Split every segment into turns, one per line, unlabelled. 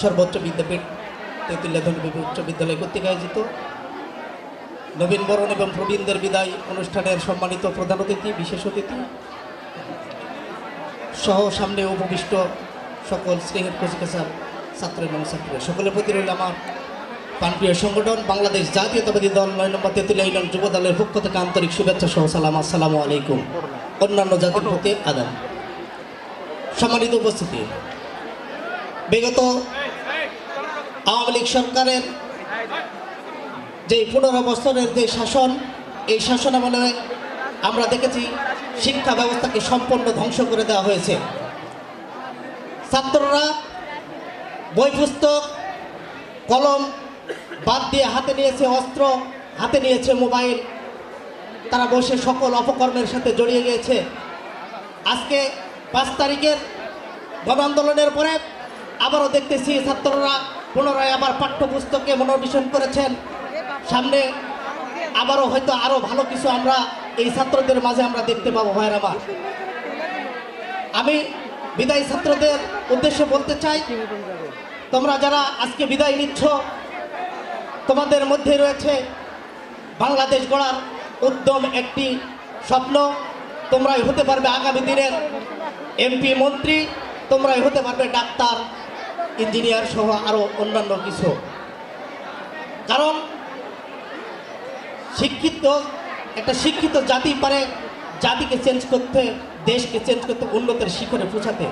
সর্বোচ্চ বিদ্যাপীঠ তেঁতুলিয়া ধনীবিবি উচ্চ বিদ্যালয় কর্তৃক আয়োজিত নবীন বরণ এবং প্রবীণদের বিদায় অনুষ্ঠানের সম্মানিত প্রধান অতিথি, বিশেষ অতিথি সহ সামনে উপবিষ্ট সকল স্নেহের কচিকাচার ছাত্র এবং ছাত্রী সকলের প্রতি রইল আমার প্রাণপ্রিয় সংগঠন বাংলাদেশ জাতীয়তাবাদী দল ৯ নম্বর তেঁতুলিয়া ইউনিয়ন যুব দলের পক্ষ থেকে আন্তরিক শুভেচ্ছা সহ সালাম। আসসালামু আলাইকুম। অন্যান্য জাতির প্রতি আদাব। সম্মানিত উপস্থিতি, বিগত আওয়ামী লীগ সরকারের যে 15 বছরের যে শাসন, এই শাসনামলে আমরা দেখেছি শিক্ষা ব্যবস্থাকে সম্পূর্ণ ধ্বংস করে দেওয়া হয়েছে। ছাত্ররা বই পুস্তক কলম বাদ দিয়ে হাতে নিয়েছে অস্ত্র, হাতে নিয়েছে মোবাইল, তারা বসে সকল অপকর্মের সাথে জড়িয়ে গিয়েছে। আজকে 5 তারিখের গণ আন্দোলনের পরে আবারও দেখতেছি ছাত্ররা পুনরায় আবার পাঠ্যপুস্তকে মনোনিবেশ করেছেন। সামনে আবারও হয়তো আরও ভালো কিছু আমরা এই ছাত্রদের মাঝে আমরা দেখতে পাবো। ভাইয়ের আমার, আমি বিদায়ী ছাত্রদের উদ্দেশ্যে বলতে চাই, তোমরা যারা আজকে বিদায় নিচ্ছ, তোমাদের মধ্যে রয়েছে বাংলাদেশ গড়ার উদ্যম, একটি স্বপ্ন। তোমরাই হতে পারবে আগামী দিনের এমপি, মন্ত্রী, তোমরাই হতে পারবে ডাক্তার, ইঞ্জিনিয়ার সহ আরও অন্যান্য কিছু। কারণ একটা শিক্ষিত জাতি পারে জাতিকে চেঞ্জ করতে, দেশকে চেঞ্জ করতে, উন্নতির শিখরে পৌঁছাতে।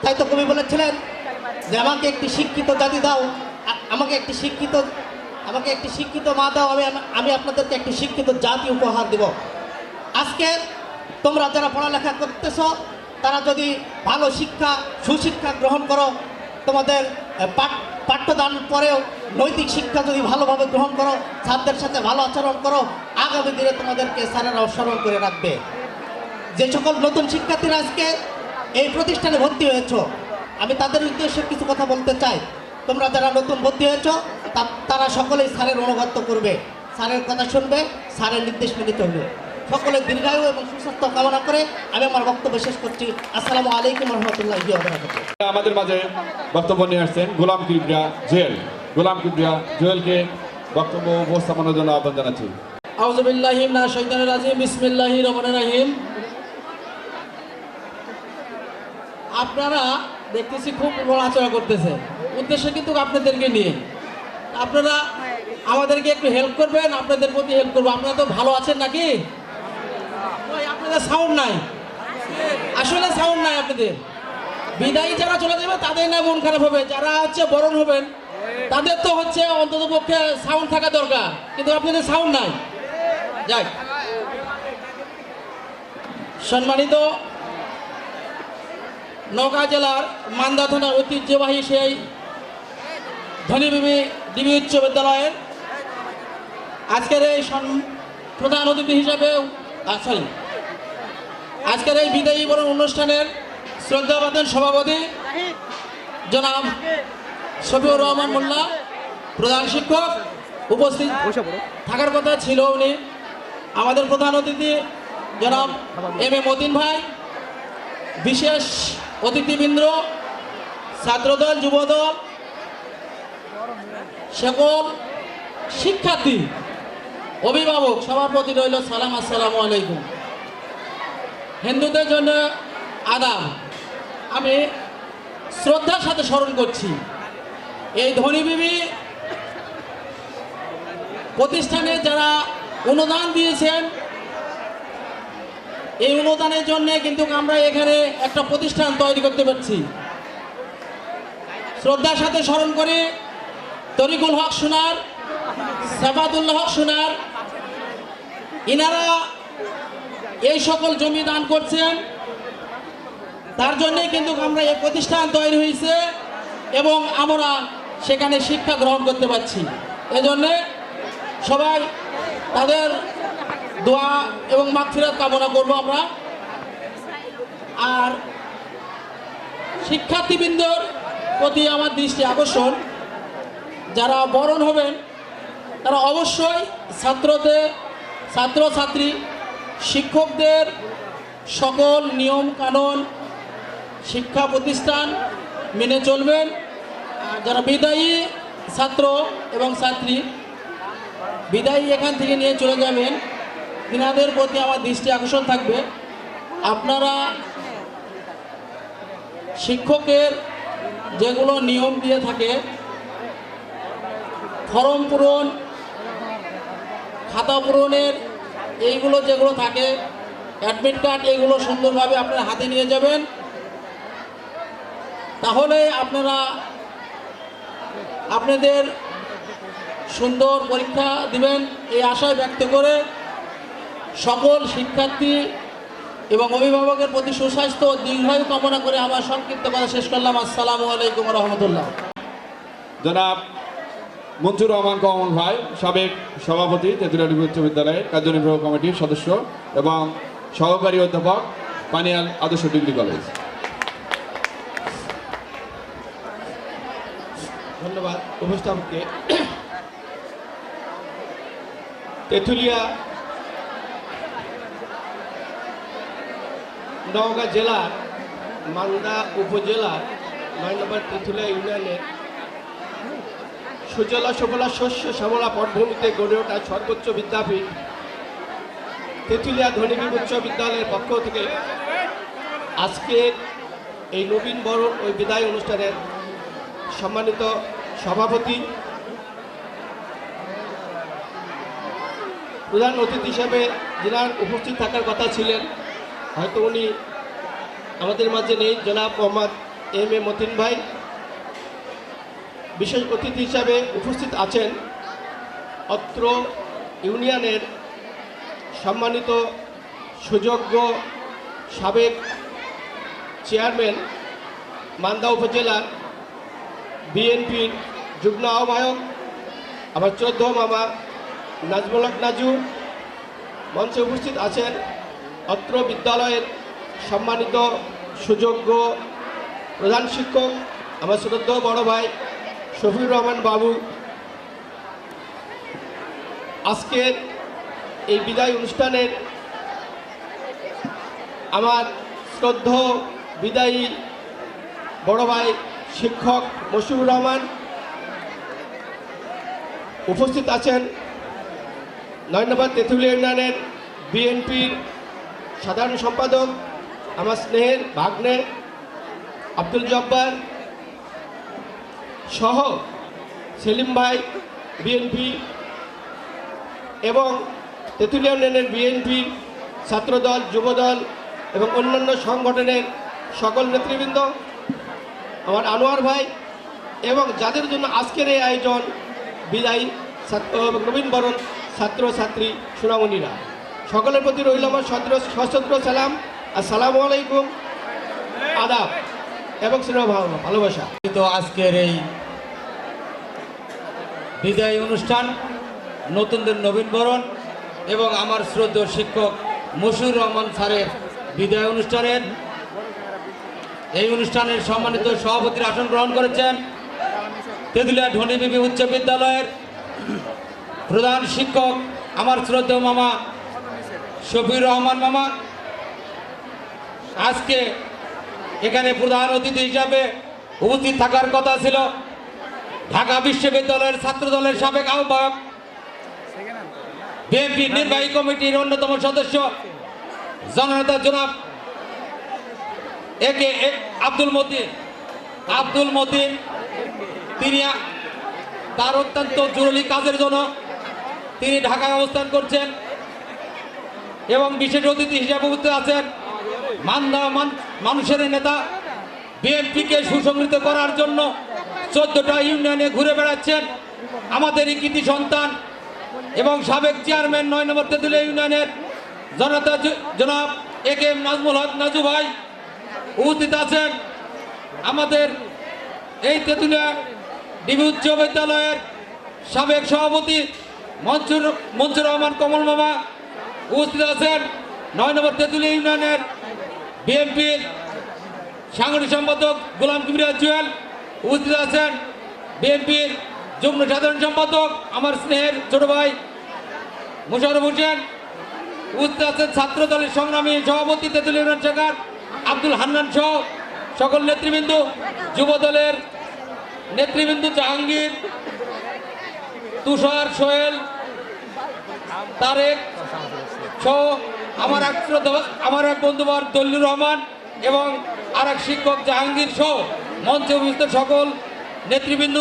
তাই তো কবি বলেছিলেন যে আমাকে একটি শিক্ষিত জাতি দাও, আমাকে একটি শিক্ষিত মা দাও, আমি আপনাদেরকে একটি শিক্ষিত জাতি উপহার দেব। আজকে তোমরা যারা পড়ালেখা করতেছ, তারা যদি ভালো শিক্ষা, সুশিক্ষা গ্রহণ করো, তোমাদের পাঠ্যদান পরেও নৈতিক শিক্ষা যদি ভালোভাবে গ্রহণ করো, ছাত্রদের সাথে ভালো আচরণ করো, আগামী দিনে তোমাদেরকে স্যারেরাও স্মরণ করে রাখবে। যে সকল নতুন শিক্ষার্থীরা আজকে এই প্রতিষ্ঠানে ভর্তি হয়েছ, আমি তাদের উদ্দেশ্যে কিছু কথা বলতে চাই। তোমরা যারা নতুন ভর্তি হয়েছ, তারা সকলেই স্যারের অনুগত করবে, স্যারের কথা শুনবে, স্যারের নির্দেশ মেনে চলবে। সকলের দীর্ঘায়ু এবং সুস্বাস্থ্য কামনা করে আমি আমার বক্তব্য শেষ করছি। আসসালামু আলাইকুম রহমতুল্লাহি ওয়া বারাকাতুহু।
আমাদের মাঝে বক্তব্য নিয়ে আসছেন গোলাম কিবরিয়া জুয়েল। গোলাম কিবরিয়া জুয়েলকে বক্তব্য উপস্থাপনের জন্য আহ্বান জানাচ্ছি।
আউযু বিল্লাহি মিনাশ শাইতানির রাজিম। বিসমিল্লাহির রহমানির রহিম। আপনারা দেখতেছি খুব নড়াচড়া করতেছে, উদ্দেশ্য কিন্তু আপনাদেরকে নিয়ে। আপনারা আমাদেরকে একটু হেল্প করবেন, আপনাদের প্রতি হেল্প করবো। আপনারা তো ভালো আছেন নাকি? আপনাদের সাউন্ড নাই, আসলে সাউন্ড নাই আপনাদের। বিদায়ী যারা চলে যাবে তাদের না মন খারাপ হবে, যারা বরণ হবেন তাদের তো অন্তত পক্ষে সাউন্ড থাকা দরকার, কিন্তু আপনাদের সাউন্ড নাই। যাই, সম্মানিত নওগাঁ জেলার মান্দা থানার ঐতিহ্যবাহী সেই ধনীবিবি ডিবি উচ্চ বিদ্যালয়ের আজকের এই প্রধান অতিথি হিসাবে আজকের এই বিদায়ী বরণ অনুষ্ঠানের শ্রদ্ধাভাজন সভাপতি জনাব শফিউর রহমান মোল্লা, প্রধান শিক্ষক, উপস্থিত থাকার কথা ছিল উনি। আমাদের প্রধান অতিথি জনাব এম এ মতিন ভাই, বিশেষ অতিথিবৃন্দ, ছাত্রদল, যুবদল, সকল শিক্ষার্থী, অভিভাবক, সবার প্রতি রইল সালাম। আসসালামু আলাইকুম। হিন্দুদের জন্য আদাব। আমি শ্রদ্ধার সাথে স্মরণ করছি এই ধনীবিবি প্রতিষ্ঠানে যারা অনুদান দিয়েছেন, এই অনুদানের জন্য কিন্তু আমরা এখানে একটা প্রতিষ্ঠান তৈরি করতে পারছি। শ্রদ্ধার সাথে স্মরণ করি তরিকুল হক সোনার, সাফাতুল্লাহ হক সোনার, ইনারা এই সকল জমি দান করছেন, তার জন্যই কিন্তু আমরা এই প্রতিষ্ঠান তৈরি হয়েছে এবং আমরা সেখানে শিক্ষা গ্রহণ করতে পারছি। এজন্য সবাই তাদের দোয়া এবং মাগফিরাত কামনা করব আমরা। আর শিক্ষার্থীবৃন্দর প্রতি আমার দৃষ্টি আকর্ষণ, যারা বরণ হবেন তারা অবশ্যই ছাত্রছাত্রী, শিক্ষকদের সকল নিয়ম কানুন, শিক্ষা প্রতিষ্ঠান মেনে চলবেন আর যারা বিদায়ী ছাত্র এবং ছাত্রী বিদায়ী এখান থেকে নিয়ে চলে যাবেন, তিনাদের প্রতি আমার দৃষ্টি আকর্ষণ থাকবে, আপনারা শিক্ষকের যেগুলো নিয়ম দিয়ে থাকে, ফর্ম পূরণ, খাতা পূরণের এইগুলো যেগুলো থাকে, অ্যাডমিট কার্ড, এগুলো সুন্দরভাবে আপনারা হাতে নিয়ে যাবেন। তাহলে আপনারা আপনাদের সুন্দর পরীক্ষা দিবেন এই আশায় ব্যক্ত করে সকল শিক্ষার্থী এবং অভিভাবকের প্রতি সুস্বাস্থ্য ও দীর্ঘায়ু কামনা করে আমার সংক্ষিপ্ত কথা শেষ করলাম। আসসালামু আলাইকুম রহমতুল্লাহ।
জনাব মঞ্জুর রহমান কমল ভাই, সাবেক সভাপতি তেঁতুলিয়া ডিবি উচ্চ বিদ্যালয়ের কার্যনির্বাহী কমিটির সদস্য এবং সহকারী অধ্যাপক, পানিয়াল আদর্শ ডিগ্রি কলেজ।
ধন্যবাদ উপস্থাপককে। তেঁতুলিয়া নওগাঁ জেলার মান্দা উপজেলার 9 নম্বর তেঁতুলিয়া ইউনিয়নের সুজলা সুফলা শস্য শ্যামলা পটভূমিতে গড়ে ওঠা সর্বোচ্চ বিদ্যাপীঠ তেঁতুলিয়া ধনীবীর উচ্চ বিদ্যালয়ের পক্ষ থেকে আজকে এই নবীন বরণ ওই বিদায় অনুষ্ঠানের সম্মানিত সভাপতি, প্রধান অতিথি হিসেবে যিনার উপস্থিত থাকার কথা ছিলেন, হয়তো উনি আমাদের মাঝে নেই, জনাব মোহাম্মদ এম এ মতিন ভাই। বিশেষ অতিথি হিসাবে উপস্থিত আছেন অত্র ইউনিয়নের সম্মানিত সুযোগ্য সাবেক চেয়ারম্যান, মান্দা উপজেলার বিএনপির যুগ্ম আহ্বায়ক আমার 14 মামা নাজমুল হক নাজু। মঞ্চে উপস্থিত আছেন অত্র বিদ্যালয়ের সম্মানিত সুযোগ্য প্রধান শিক্ষক আমার শ্রদ্ধেয় বড় ভাই শফিউর রহমান বাবু। আজকের এই বিদায় অনুষ্ঠানের আমার শ্রদ্ধেয় বিদায়ী বড় ভাই শিক্ষক মশিউর রহমান। উপস্থিত আছেন 9 নম্বর তেঁতুলিয়া ইউনিয়নের বিএনপির সাধারণ সম্পাদক আমার স্নেহের ভাগ্নে আব্দুল জব্বার সহ সেলিম ভাই বিএনপি এবং তেঁতুলিয়া ইউনিয়নের বিএনপি ছাত্রদল, যুবদল এবং অন্যান্য সংগঠনের সকল নেতৃবৃন্দ, আমার আনোয়ার ভাই এবং যাদের জন্য আজকের এই আয়োজন বিদায়ী ছাত্র এবং নবীন বরণ ছাত্রছাত্রী সুনামণিরা, সকলের প্রতি রইল আমার সশস্ত্র সালাম। আসসালামু আলাইকুম, আদাব এবং স্নেহ ভালোবাসা।
তো আজকের এই বিদায়ী অনুষ্ঠান, নতুনদের নবীন বরণ এবং আমার শ্রদ্ধেয় শিক্ষক মশিউর রহমান স্যারের বিদায় অনুষ্ঠানের এই অনুষ্ঠানের সম্মানিত সভাপতির আসন গ্রহণ করেছেন তেঁতুলিয়া ধনীবীবি উচ্চ বিদ্যালয়ের প্রধান শিক্ষক আমার শ্রদ্ধেয় মামা শফিউর রহমান মামা। আজকে এখানে প্রধান অতিথি হিসাবে উপস্থিত থাকার কথা ছিল ঢাকা বিশ্ববিদ্যালয়ের ছাত্রদলের সাবেক আহ্বায়ক, বিএনপি নির্বাহী কমিটির অন্যতম সদস্য জননেতা জনাব একে আব্দুল মতিন। তিনি তার অত্যন্ত জরুরি কাজের জন্য তিনি ঢাকায় অবস্থান করছেন এবং বিশেষ অতিথি হিসেবে উপস্থিত আছেন মান্দা মানুষের নেতা, বিএনপিকে সুসংগঠিত করার জন্য 14টা ইউনিয়নে ঘুরে বেড়াচ্ছেন আমাদের এই কৃতি সন্তান এবং সাবেক চেয়ারম্যান 9 নম্বর তেঁতুলিয়া ইউনিয়নের জনতা জনাব এ কে এম নাজমুল হক নাজু ভাই। উপস্থিত আছেন আমাদের এই তেঁতুলিয়া ডিবি উচ্চ বিদ্যালয়ের সাবেক সভাপতি মঞ্জুর রহমান কমল মামা। উপস্থিত আছেন 9 নম্বর তেঁতুলিয়া ইউনিয়নের বিএনপির সাংগঠনিক সম্পাদক গোলাম কিবরিয়া জুয়েল। উপস্থিত আছেন বিএনপির যুগ্ম সাধারণ সম্পাদক আমার স্নেহের ছোট ভাই মোশাররফ হোসেন। উপস্থিত আছেন ছাত্র দলের সংগ্রামী সভাপতি তেঁতুলিয়া ইউনিয়ন শাখার আব্দুল হান্নান সহ সকল নেতৃবৃন্দ, যুব দলের
নেতৃবৃন্দ জাহাঙ্গীর, তুষার, সোহেল, তারেক সহ আমার এক বন্ধুবর দলিলুর রহমান এবং আর এক শিক্ষক জাহাঙ্গীর সহ মঞ্চে উপস্থিত সকল নেতৃবৃন্দ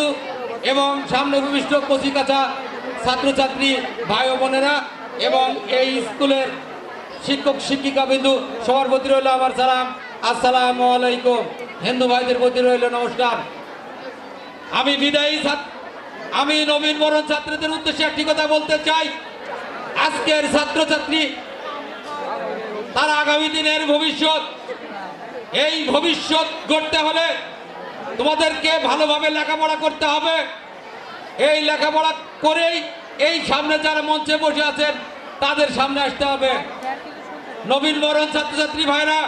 এবং সামনে উপবিষ্ট কচিকাঁচা ছাত্রছাত্রী ভাই ও বোনেরা এবং এই স্কুলের শিক্ষক শিক্ষিকা বিন্দু সবার প্রতি রইল আমার সালাম, আসসালামু আলাইকুম। হিন্দু ভাইদের প্রতি রইল নমস্কার। আমি নবীন বরণ ছাত্রদের উদ্দেশ্যে একটি কথা বলতে চাই। আজকের ছাত্রছাত্রী তারা আগামী দিনের ভবিষ্যৎ, এই ভবিষ্যৎ গড়তে হলে তোমাদেরকে ভালোভাবে লেখাপড়া করতে হবে। এই লেখাপড়া করেই এই সামনে যারা মঞ্চে বসে আছেন তাদের সামনে আসতে হবে। নবীন বরণ ছাত্রছাত্রী ভাইরা,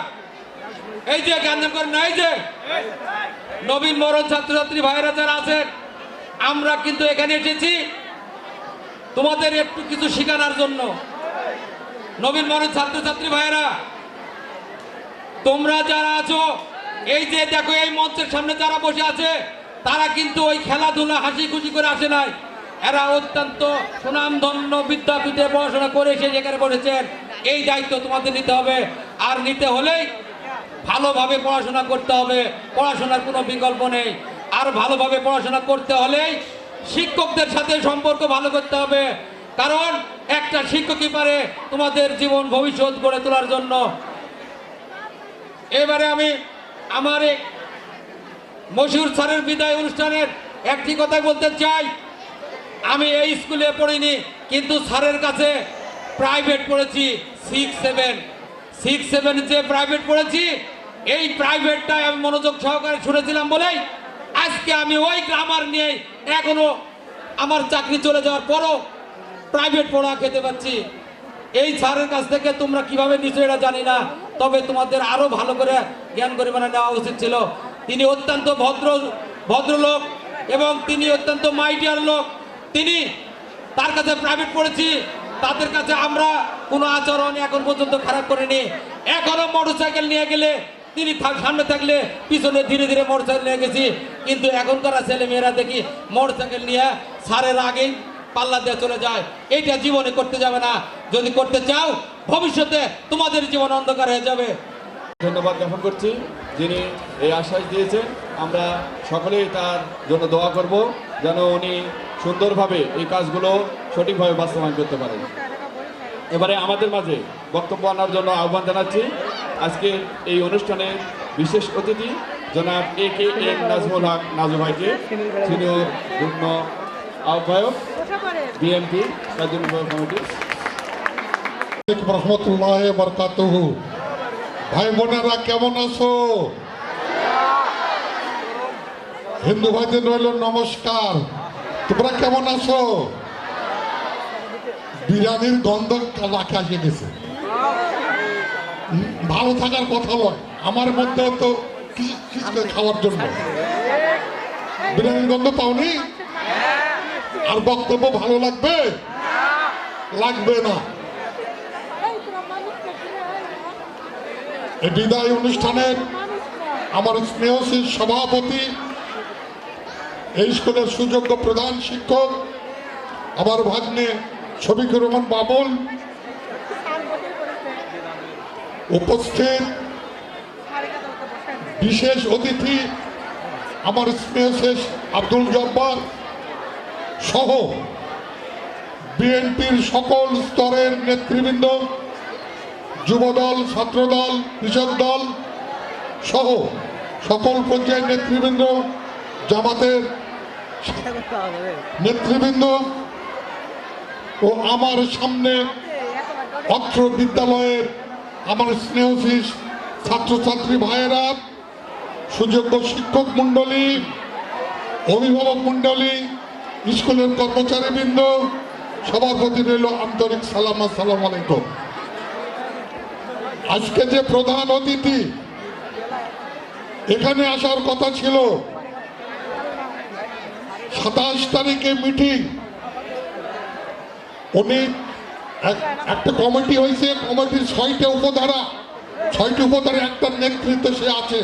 এই যে জ্ঞান করেন না, এই যে নবীন বরণ ছাত্রছাত্রী ভাইরা যারা আছেন, আমরা কিন্তু এখানে এসেছি তোমাদের একটু কিছু শেখানোর জন্য। নবীন বরণ ছাত্রছাত্রী ভাইরা, তোমরা যারা আছো, এই যে দেখো এই মঞ্চের সামনে যারা বসে আছে, তারা কিন্তু ওই খেলাধুলা হাসি খুশি করে আসে নাই। এরা অত্যন্ত সুনামধন্য বিদ্যাপীঠে পড়াশোনা করে এসে যেখানে বসেছেন। এই দায়িত্ব তোমাদের নিতে হবে, আর নিতে হলেই ভালোভাবে পড়াশোনা করতে হবে। পড়াশোনার কোনো বিকল্প নেই। আর ভালোভাবে পড়াশোনা করতে হলেই শিক্ষকদের সাথে সম্পর্ক ভালো করতে হবে, কারণ একটা শিক্ষকই পারে তোমাদের জীবন ভবিষ্যৎ গড়ে তোলার জন্য। এবারে আমি আমার মশিউর স্যারের বিদায় অনুষ্ঠানের একটি কথা বলতে চাই। আমি এই স্কুলে পড়িনি, কিন্তু স্যারের কাছে প্রাইভেট পড়েছি 6-7 যে প্রাইভেট পড়েছি, এই প্রাইভেটটাই আমি মনোযোগ সহকারে শুনেছিলাম বলেই আজকে আমি ওই গ্রামার নিয়ে এখনো আমার চাকরি চলে যাওয়ার পরও প্রাইভেট পড়া খেতে পাচ্ছি। এই স্যারের কাছ থেকে তোমরা কিভাবে নিছো এটা জানি না, তবে তোমাদের আরো ভালো করে জ্ঞান পরিমাণে নেওয়া উচিত ছিল। তিনি অত্যন্ত ভদ্রলোক এবং তিনি অত্যন্ত মাইডিয়ার লোক। তিনি তার কাছে প্রাইভেট পড়েছি, তাদের কাছে আমরা কোনো আচরণ এখন পর্যন্ত খারাপ করিনি। এখনো মোটরসাইকেল নিয়ে গেলে তিনি সামনে থাকলে পিছনে ধীরে ধীরে মোটরসাইকেল নিয়ে গেছি, কিন্তু এখনকার ছেলে মেয়েরা দেখি মোটরসাইকেল নিয়ে স্যারের আগেই পাল্লা দিয়ে চলে যায়। এইটা জীবনে করতে যাবে না। যদি করতে চাও, ভবিষ্যতে তোমাদের জীবন অন্ধকার হয়ে যাবে।
ধন্যবাদ জ্ঞাপন করছি যিনি এই আশ্বাস দিয়েছেন। আমরা সকলেই তার জন্য দোয়া করব যেন উনি সুন্দরভাবে এই কাজগুলো সঠিকভাবে বাস্তবায়ন করতে পারেন। এবারে আমাদের মাঝে বক্তব্য আনার জন্য আহ্বান জানাচ্ছি আজকের এই অনুষ্ঠানের বিশেষ অতিথি জনাব AKM নাজমুল হক নাজু ভাইকে, সিনিয়র যুগ্ম আহ্বায়ক বিএনপি কার্যনির্বাহী কমিটি।
রহমতুল্লাহ বরকাতুহু। ভাই বোনেরা কেমন আছো? হিন্দু ভাইদের রইল নমস্কার। তোমরা কেমন আছো? বিরিয়ানির গন্ধ রাখা এসে গেছে। ভালো থাকার কথা নয়, আমার মধ্যেও তো খাওয়ার জন্য বিরিয়ানির গন্ধ পাওনি? আর বক্তব্য ভালো লাগবে? লাগবে না। এই বিদায় অনুষ্ঠানের আমার স্নেহশীল সভাপতি, এই স্কুলের সুযোগ্য প্রধান শিক্ষক আমার ভাগ্নে শফিকুর রহমান বাবুল, উপস্থিত বিশেষ অতিথি আমার স্নেহশেষ আব্দুল জব্বার সহ বিএনপির সকল স্তরের নেতৃবৃন্দ, যুবদল, ছাত্রদল, কৃষক দল সহ সকল পর্যায়ের নেতৃবৃন্দ, জামাতের নেতৃবৃন্দ ও আমার সামনে অত্র বিদ্যালয়ের আমার স্নেহশীল ছাত্রছাত্রী ভাইয়েরা, সুযোগ্য শিক্ষক মণ্ডলী, অভিভাবক মণ্ডলী, স্কুলের কর্মচারীবৃন্দ, সবার প্রতি রইল আন্তরিক সালাম। আসসালামু আলাইকুম। আজকে যে প্রধান অতিথি এখানে আসার কথা ছিল, 27 তারিখে মিটিং, উনি একটা কমিটি হয়েছে, কমিটির 6টা উপধারা, 6টি উপধারা একটা নেতৃত্ব সে আছে,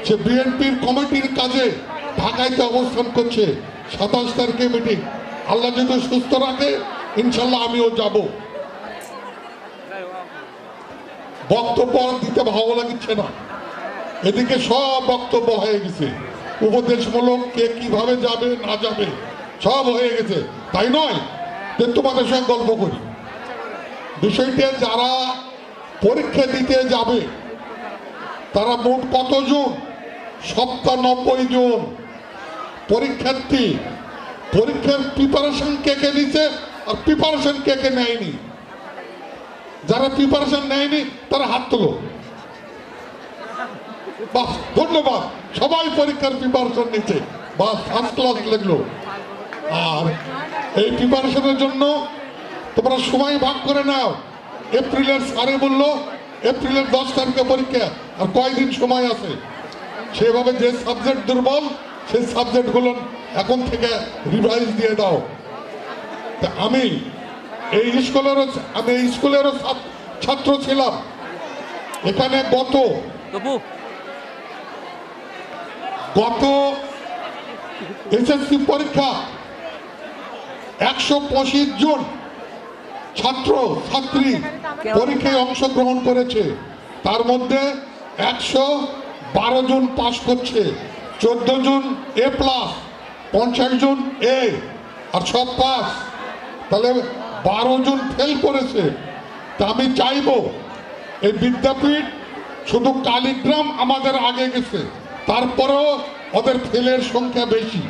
সে বিএনপির কমিটির কাজে ঢাকাইতে অবস্থান করছে। 27 তারিখে মিটিং, আল্লাহ যদি সুস্থ রাখে ইনশাল্লাহ আমিও যাব। বক্তব্য আর দিতে ভালো লাগছে না, এদিকে সব বক্তব্য হয়ে গেছে, উপদেশমূলক কে কিভাবে যাবে না যাবে সব হয়ে গেছে। তাই নয় যে তোমাদের সঙ্গে গল্প করি বিষয়টা, যারা পরীক্ষা দিতে যাবে তারা মোট কতজন? 97 জন পরীক্ষার্থী। পরীক্ষার প্রিপারেশন কে কে নিচ্ছে আর প্রিপারেশন কে কে নেয়নি? যারা প্রিপারেশন নেয়নি তারা হাত তোলো। বাস, ধন্যবাদ, সবাই পরীক্ষার প্রিপারেশন নিচ্ছে, বাস ফার্স্ট ক্লাস লাগলো। আর এই প্রিপারেশনের জন্য তোমরা সময় ভাগ করে নাও। এপ্রিলের সারে বললো এপ্রিলের 10 তারিখে পরীক্ষা, আর কয়দিন সময় আছে, সেভাবে যে সাবজেক্ট দুর্বল সেই সাবজেক্টগুলো এখন থেকে রিভাইজ দিয়ে দাও। তা আমি এই স্কুলেরও ছাত্র ছিলাম। এখানে গত এসএসসি পরীক্ষা 125 জন ছাত্র ছাত্রী পরীক্ষায় অংশগ্রহণ করেছে। তার মধ্যে 112 জন পাস করছে, 14 জন A+, 50 জন A, আর সব পাস। তাহলে 12 জন ফেল করেছে। তা আমি চাইবো এই বিদ্যাপীঠ, শুধু কালীগ্রাম আমাদের আগে গেছে, তারপরেও ওদের ফেলের সংখ্যা বেশি,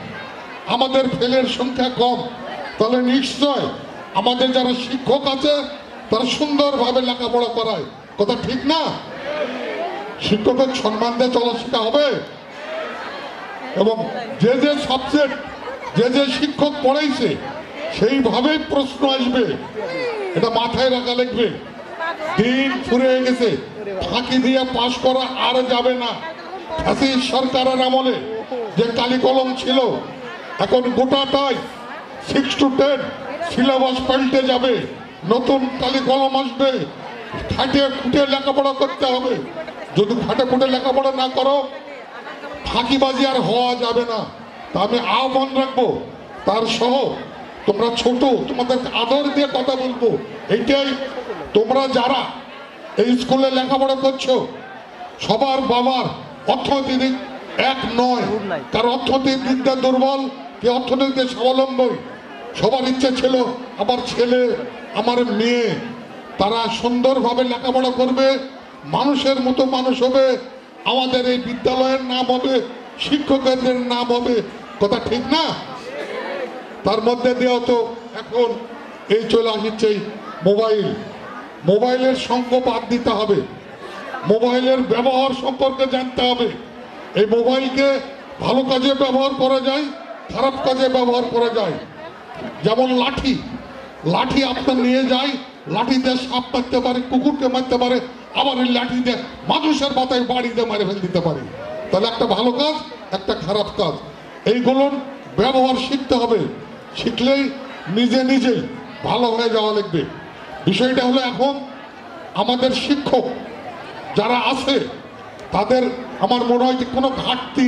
আমাদের ফেলের সংখ্যা কম। তাহলে নিশ্চয় আমাদের যারা শিক্ষক আছে তারা সুন্দরভাবে লেখাপড়া করায়, কথা ঠিক না? শিক্ষকের সম্মান দিয়ে চলা শেখা হবে। এবং যে যে সাবজেক্ট যে শিক্ষক পড়াইছে সেইভাবেই প্রশ্ন আসবে, এটা মাথায় রাখা লাগবে। দিন ফুরিয়ে গেছে, ফাঁকি দিয়ে পাশ করা আর যাবে না। ফ্যাসিস্ট সরকারের আমলে যে কালি কলম ছিল, এখন গোটাটাই 6 to 10 সিলেবাস পাল্টে যাবে, নতুন কালি কলম আসবে। খাটিয়ে খুঁটিয়ে লেখাপড়া করতে হবে। যদি খাটে খুঁটে লেখাপড়া না করো, ফাঁকিবাজি আর হওয়া যাবে না। তা আমি আহ্বান রাখবো, তার সহ তোমরা ছোট, তোমাদের আদর দিয়ে কথা বলবো। এইটাই, তোমরা যারা এই স্কুলে লেখাপড়া করছো সবার বাবার অর্থনৈতিক এক নয়, কারণ অর্থনৈতিক দিকটা দুর্বল, কে অর্থনৈতিক স্বাবলম্বী। সবার ইচ্ছে ছিল আমার ছেলে আমার মেয়ে তারা সুন্দরভাবে লেখাপড়া করবে, মানুষের মতো মানুষ হবে, আমাদের এই বিদ্যালয়ের নাম হবে, শিক্ষকদের নাম হবে, কথা ঠিক না? তার মধ্যে দিয়েও তো এখন এই চলে আসছে মোবাইলের সঙ্গ বাদ দিতে হবে, মোবাইলের ব্যবহার সম্পর্কে জানতে হবে। এই মোবাইলকে ভালো কাজে ব্যবহার করা যায়, খারাপ কাজে ব্যবহার করা যায়। যেমন লাঠি আপনার নিয়ে যায়, লাঠি দিয়ে সাপ মারতে পারে, কুকুরকে মারতে পারে, আবার এই লাঠি দিয়ে মানুষের মাথায় বাড়ি দিয়ে মারে ফেল দিতে পারে। তাহলে একটা ভালো কাজ, একটা খারাপ কাজ, এইগুলোর ব্যবহার শিখতে হবে। শিখলেই নিজেই ভালো হয়ে যাওয়া লাগবে। বিষয়টা হলো, এখন আমাদের শিক্ষক যারা আছে তাদের আমার মনে হয় যে কোনো ঘাটতি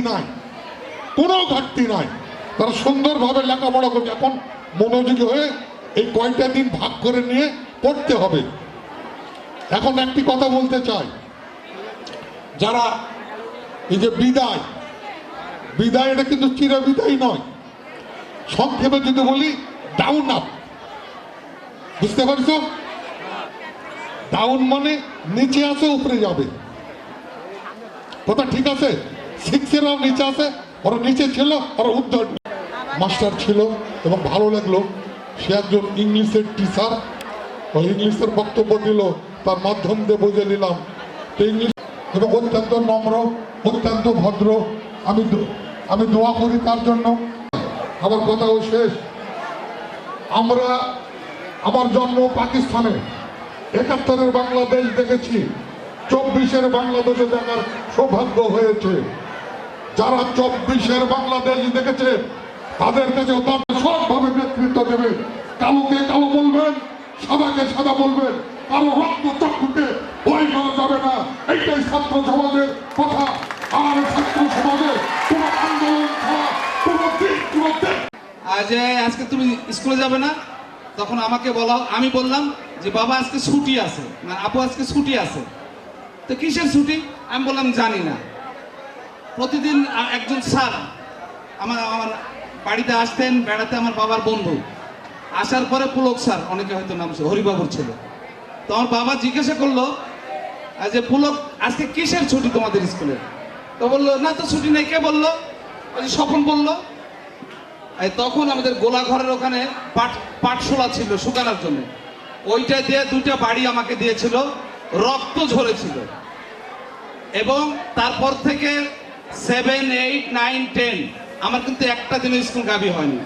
নাই, তারা সুন্দরভাবে লেখাপড়া করছে। এখন মনোযোগী হয়ে এই কয়টা দিন ভাগ করে নিয়ে পড়তে হবে। এখন একটি কথা বলতে চাই, যারা এই যে বিদায় এটা কিন্তু চিরবিদায় নয়। সংক্ষেপে যদি বলি, ডাউন আপ, বুঝতে পারছো? ডাউন মানে নিচে আছে উপরে যাবে, কথা ঠিক আছে? 6-এরাও নিচে আছে, ওরা নিচে ছিল, ওরা উদ্ধার মাস্টার ছিল এবং ভালো লাগলো। সে একজন ইংলিশের টিচার, ও ইংলিশের বক্তব্য দিল, তার মাধ্যম দিয়ে বুঝে নিলাম ইংলিশ, এবং অত্যন্ত নম্র, অত্যন্ত ভদ্র। আমি দোয়া করি তার জন্য। আমার কথাও শেষ। আমার জন্ম পাকিস্তানে, 71-এর বাংলাদেশ দেখেছি, 24-এর বাংলাদেশে দেখার সৌভাগ্য হয়েছে। যারা 24-এর বাংলাদেশ দেখেছে তাদের কাছে সবভাবে নেতৃত্ব দেবে। কালোকে কালো বলবেন, সাদাকে সাদা বলবেন, কারো রক্ত চক্ষুকে ভয় করা যাবে না। এইটাই ছাত্র সমাজের কথা। আর ছাত্র সমাজে কোন আন্দোলন ছাড়া
যে আজকে তুমি স্কুলে যাবে না, তখন আমাকে বলা, আমি বললাম যে বাবা আজকে ছুটি আছে, না আপু আজকে ছুটি আছে। তো কিসের ছুটি? আমি বললাম জানি না। প্রতিদিন একজন স্যার আমার আমার বাড়িতে আসতেন বেড়াতে, আমার বাবার বন্ধু। আসার পরে পুলক স্যার, অনেকে হয়তো নাম হরিবাবুর ছিল। তো আমার বাবা জিজ্ঞাসা করলো যে পুলক আজকে কিসের ছুটি তোমাদের স্কুলে? তো বললো না তো ছুটি নেই। কে বললো? ওই যে স্বপন বললো। তখন আমাদের গোলাঘরের ওখানে পাটশোলা ছিল শুকানোর জন্য, ওইটা দিয়ে 2টা বাড়ি আমাকে দিয়েছিল, রক্ত ঝরেছিল। এবং তারপর থেকে 7, 8, 9, 10 আমার কিন্তু একটা দিনও স্কুল গাবি হয়নি।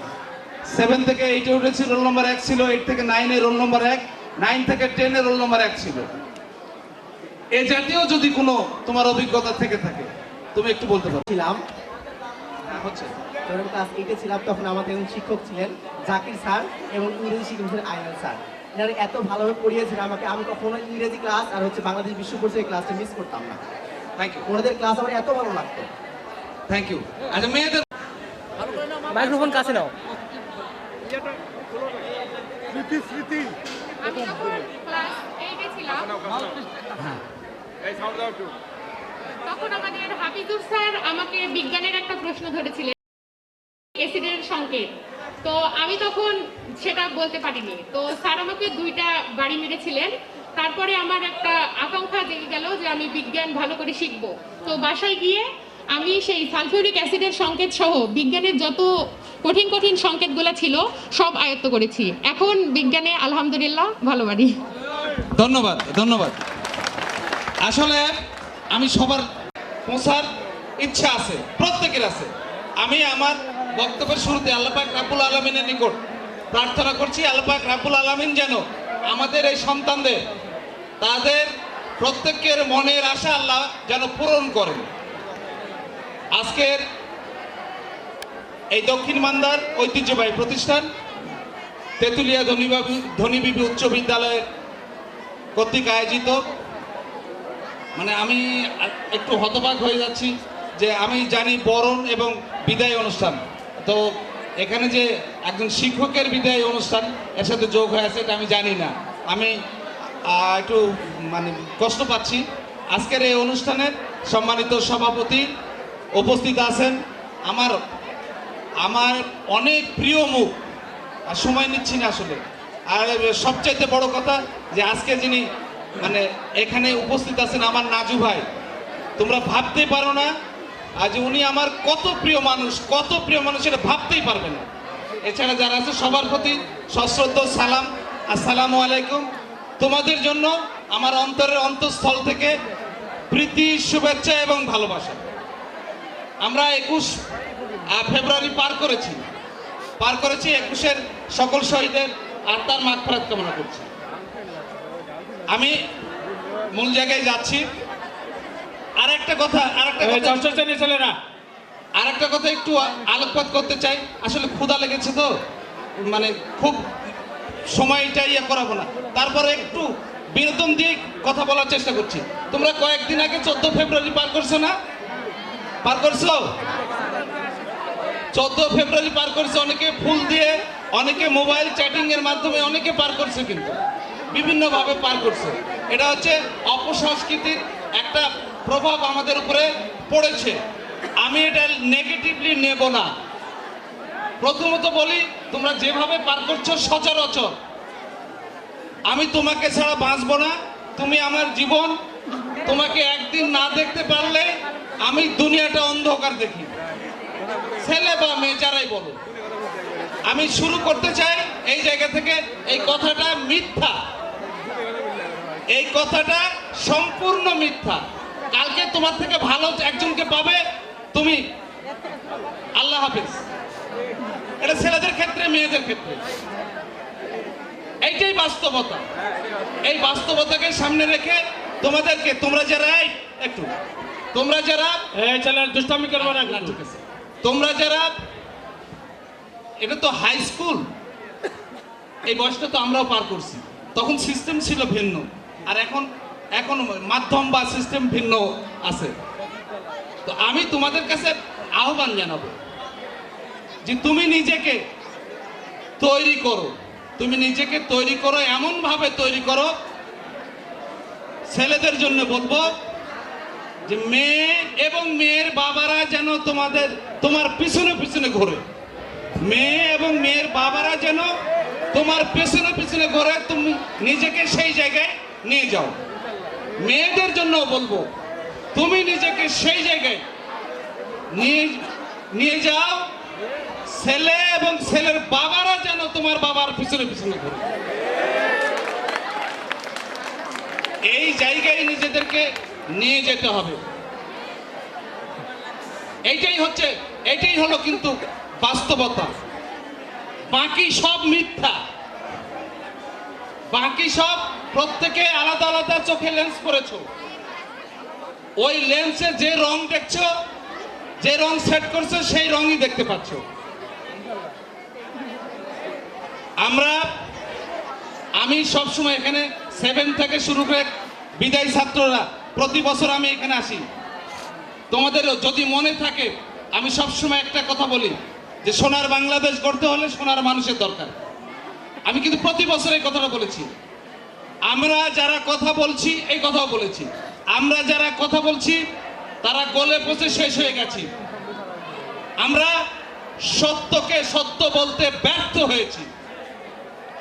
7 থেকে 8-এ উঠেছি, রোল নম্বর 1 ছিল। 8 থেকে 9-এ রোল নম্বর 1, 9 থেকে 10-এ রোল নম্বর 1 ছিল। এ জাতীয় যদি কোনো তোমার অভিজ্ঞতা থেকে থাকে তুমি একটু বলতে পারো।
ছিলাম
হচ্ছে
যখন ক্লাস 8-এ ছিলাম, তখন আমাদের একজন শিক্ষক ছিলেন জাকির স্যার এবং ইংরেজি শিক্ষক ছিলেন আইনাল স্যার। এনারা এত ভালোভাবে পড়িয়েছেন আমাকে, আমি কখনো ইংরেজি ক্লাস আর বাংলাদেশ বিশ্ব পরিচয় ক্লাসটা মিস করতাম না।
থ্যাংক ইউ,
ওনাদের ক্লাস আমার এত ভালো লাগতো।
Thank you. আচ্ছা মেয়েদের
মাইক্রোফোন কাছে নাও।
আমি যখন ক্লাস 8-এ ছিলাম তখন আমাদের হাফিজুর স্যার আমাকে বিজ্ঞানের একটা প্রশ্ন ধরেছিলেন, অ্যাসিডের সংকেত। তো আমি তখন সেটা বলতে পারিনি, তো স্যার আমাকে 2টা বাড়ি মেরেছিলেন। তারপরে আমার একটা আকাঙ্ক্ষা জেগে গেল যে আমি বিজ্ঞান ভালো করে শিখব। তো বাসায় গিয়ে আমি সেই সালফিউরিক অ্যাসিডের সংকেত সহ বিজ্ঞানের যত কঠিন কঠিন সংকেতগুলো ছিল সব আয়ত্ত করেছি। এখন বিজ্ঞানে আলহামদুলিল্লাহ ভালো পারি।
ধন্যবাদ, ধন্যবাদ। আসলে আমি সবার পৌঁছার ইচ্ছা আছে, প্রত্যেকের আছে। আমি আমার বক্তব্যের শুরুতে আল্লাহ পাক রাব্বুল আলামিনের নিকট প্রার্থনা করছি, আল্লাহ পাক রাব্বুল আলামিন যেন আমাদের এই সন্তানদের, তাদের প্রত্যেকের মনের আশা আল্লাহ যেন পূরণ করেন। আজকের এই দক্ষিণ মান্দার ঐতিহ্যবাহী প্রতিষ্ঠান তেঁতুলিয়া ধনীবিবি উচ্চ বিদ্যালয়ের কর্তৃক আয়োজিত, মানে আমি একটু হতবাক হয়ে যাচ্ছি যে আমি জানি বরণ এবং বিদায় অনুষ্ঠান, তো এখানে যে একজন শিক্ষকের বিদায় অনুষ্ঠান এর সাথে যোগ হয়ে আছে এটা আমি জানি না। আমি একটু মানে কষ্ট পাচ্ছি। আজকের এই অনুষ্ঠানের সম্মানিত সভাপতি উপস্থিত আছেন, আমার অনেক প্রিয় মুখ, আর সময় নিচ্ছি না আসলে। আর সবচাইতে বড় কথা যে আজকে যিনি মানে এখানে উপস্থিত আছেন আমার নাজু ভাই, তোমরা ভাবতেই পারো না আজ উনি আমার কত প্রিয় মানুষ, কত প্রিয় মানুষ এটা ভাবতেই পারবে না। এছাড়া যারা আছে সবার প্রতি সশ্রদ্ধ সালাম, আসসালামু আলাইকুম। তোমাদের জন্য আমার অন্তরের অন্তঃস্থল থেকে প্রীতি, শুভেচ্ছা এবং ভালোবাসা। আমরা 21 ফেব্রুয়ারি পার করেছি। 21-এর সকল শহীদের আত্মার মাগফিরাত কামনা করছি। আমি মূল জায়গায় যাচ্ছি। আরেকটা কথা একটু আলোকপাত করতে চাই। আসলে ক্ষুধা লেগেছে তো, মানে খুব সময়টা ইয়ে করাবো না, তারপরে একটু বিনোদন দিয়ে কথা বলার চেষ্টা করছি। তোমরা কয়েকদিন আগে 14 ফেব্রুয়ারি পার করছো না? পার করছো? 14 ফেব্রুয়ারি পার করছে, অনেকে ফুল দিয়ে, অনেকে মোবাইল চ্যাটিং এর মাধ্যমে, অনেকে পার করছে, কিন্তু বিভিন্নভাবে পার করছে। এটা হচ্ছে অপসংস্কৃতির একটা প্রভাব আমাদের উপরে পড়েছে। আমি এটা নেগেটিভলি নেব না। প্রথমত বলি, তোমরা যেভাবে পার করছো সচরাচর, আমি তোমাকে ছাড়া বাঁচবো না, তুমি আমার জীবন। তোমাকে একদিন না দেখতে পারলে আমি দুনিয়াটা অন্ধকার দেখি, ছেলে বা মেয়ে যারাই বলো। আমি শুরু করতে চাই এই জায়গা থেকে, এই কথাটা মিথ্যা, এই কথাটা সম্পূর্ণ মিথ্যা। কালকে তোমার থেকে ভালো একজনকে পাবে তুমি, আল্লাহ হাফেজ। এটা ছেলেদের ক্ষেত্রে, মেয়েদের ক্ষেত্রে এইটাই বাস্তবতা। এই বাস্তবতাকে সামনে রেখে তোমাদেরকে, তোমরা যারা দুষ্টামি করবো না, ঠিক আছে, তোমরা যারা, এটা তো হাই স্কুল, এই বয়সটা তো আমরাও পার করছি। তখন সিস্টেম ছিল ভিন্ন, আর এখন মাধ্যম বা সিস্টেম ভিন্ন আছে। তো আমি তোমাদের কাছে আহ্বান জানাবো যে তুমি নিজেকে তৈরি করো, তুমি নিজেকে তৈরি করো, এমন ভাবে তৈরি করো। ছেলেদের জন্য বলবো যে মেয়ে এবং মেয়ের বাবারা যেন তোমার পিছনে পিছনে ঘোরে, মেয়ে এবং মেয়ের বাবারা যেন তোমার পেছনে পেছনে ঘোরে, তুমি নিজেকে সেই জায়গায় নিয়ে যাও। মেয়েদের জন্য বলবো তুমি নিজেকে সেই জায়গায় নিয়ে যাও, ছেলে এবং ছেলের বাবারা যেন তোমার বাবার পিছনে পিছনে ঘোরে। এই জায়গায় নিজেদেরকে নিয়ে যেতে হবে। এইটাই হলো কিন্তু বাস্তবতা। বাকি সব মিথ্যা, বাকি সব প্রত্যেকে আলাদা আলাদা চোখে লেন্স করেছো, ওই লেন্সে যে রং দেখছো, যে রং সেট করছো সেই রঙই দেখতে পাচ্ছ। আমি সবসময় এখানে 7 থেকে শুরু করে বিদায়ী ছাত্ররা প্রতি বছর আমি এখানে আসি। তোমাদেরও যদি মনে থাকে, আমি সবসময় একটা কথা বলি যে সোনার বাংলাদেশ গড়তে হলে সোনার মানুষের দরকার। আমি কিন্তু প্রতি বছর এই কথাটা বলেছি। আমরা যারা কথা বলছি এই কথাও বলেছি, আমরা যারা কথা বলছি তারা গলে পচে শেষ হয়ে গেছি। আমরা সত্যকে সত্য বলতে ব্যর্থ হয়েছি,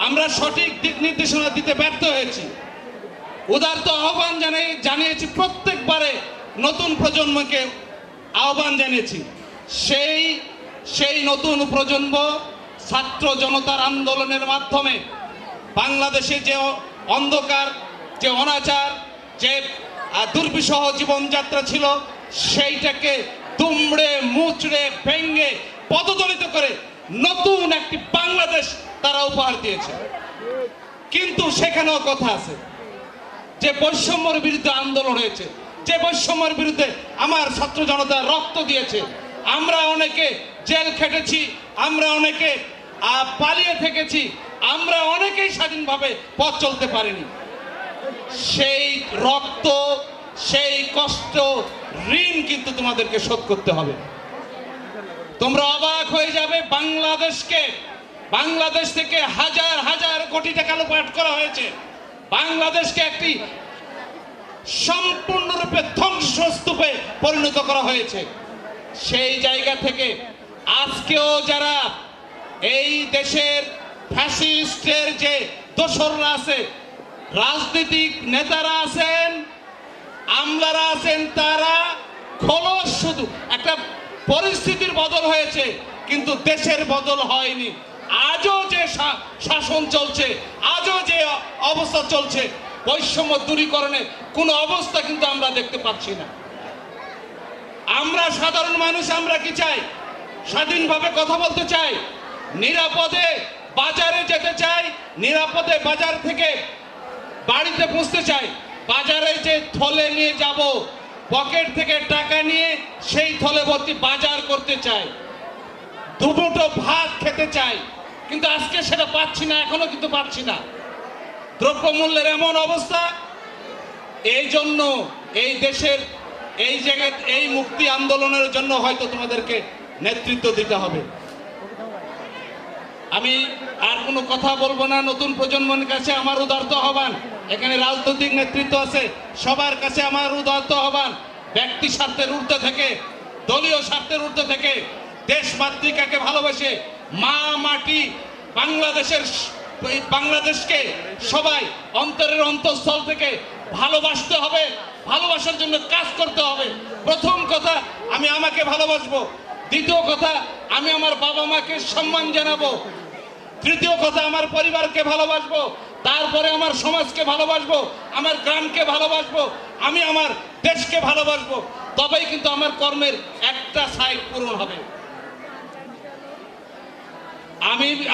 আমরা সঠিক দিক নির্দেশনা দিতে ব্যর্থ হয়েছি। উদারত আহ্বান জানিয়েছি, প্রত্যেকবারে নতুন প্রজন্মকে আহ্বান জানিয়েছি। সেই নতুন প্রজন্ম ছাত্র জনতার আন্দোলনের মাধ্যমে বাংলাদেশে যে অন্ধকার, যে অনাচার, যে দুর্বিষহ জীবনযাত্রা ছিল সেইটাকে দুমড়ে মুচড়ে ভেঙে পদদলিত করে নতুন একটি বাংলাদেশ তারা উপহার দিয়েছে। কিন্তু সেখানেও কথা আছে যে বৈষম্যের বিরুদ্ধে আন্দোলন হয়েছে, যে বৈষম্যের বিরুদ্ধে আমার ছাত্র জনতা রক্ত দিয়েছে। আমরা অনেকে জেল খেটেছি, আমরা অনেকে পালিয়ে থেকেছি, আমরা অনেকেই স্বাধীনভাবে পথ চলতে পারিনি। সেই রক্ত, সেই কষ্ট, ঋণ কিন্তু তোমাদেরকে শোধ করতে হবে। তোমরা অবাক হয়ে যাবে, বাংলাদেশ থেকে হাজার হাজার কোটি টাকা লুপাট করা হয়েছে। বাংলাদেশকে একটি সম্পূর্ণরূপে ধ্বংসস্তূপে পরিণত করা হয়েছে। সেই জায়গা থেকে আজকেও যারা এই দেশের ফ্যাসিস্টের যে দোসররা আছে, রাজনৈতিক নেতারা আছেন, আমলারা আছেন, তারা খোলস, শুধু একটা পরিস্থিতির বদল হয়েছে কিন্তু দেশের বদল হয়নি। আজও যে শাসন চলছে, আজও যে অবস্থা চলছে, বৈষম্য দূরীকরণের কোনো অবস্থা কিন্তু আমরা দেখতে পাচ্ছি না। আমরা সাধারণ মানুষ, আমরা কি চাই? স্বাধীনভাবে কথা বলতে চাই, নিরাপদে বাজারে যেতে চাই, নিরাপদে বাজার থেকে বাড়িতে পৌঁছতে চাই। বাজারে যে থলে নিয়ে যাব, পকেট থেকে টাকা নিয়ে সেই থলে ভর্তি বাজার করতে চাই, দুমুঠো ভাত খেতে চাই, কিন্তু আজকে সেটা পাচ্ছি না, এখনো কিন্তু পাচ্ছি না। দ্রব্যমূল্যের এমন অবস্থা, এই জন্য এই দেশের এই জায়গায় এই মুক্তি আন্দোলনের জন্য হয়তো তোমাদেরকে নেতৃত্ব দিতে হবে। আমি আর কোনো কথা বলবো না। নতুন প্রজন্মের কাছে আমার উদারত আহ্বান, এখানে রাজনৈতিক নেতৃত্ব আছে, সবার কাছে আমার উদারত আহ্বান, ব্যক্তি স্বার্থের ঊর্ধ্বে থেকে, দলীয় স্বার্থের ঊর্ধ্বে থেকে দেশ মাতৃকাকে ভালোবেসে মা মাটি বাংলাদেশকে সবাই অন্তরের অন্তঃস্থল থেকে ভালোবাসতে হবে, ভালোবাসার জন্য কাজ করতে হবে। প্রথম কথা, আমি আমাকে ভালোবাসবো। দ্বিতীয় কথা, আমি আমার বাবা মাকে সম্মান জানাবো। তৃতীয় কথা, আমার পরিবারকে ভালোবাসবো। তারপরে আমার সমাজকে ভালোবাসবো, আমার গ্রামকে ভালোবাসবো, আমি আমার দেশকে ভালোবাসবো। তবেই কিন্তু আমার কর্মের একটা সাইড পূরণ হবে।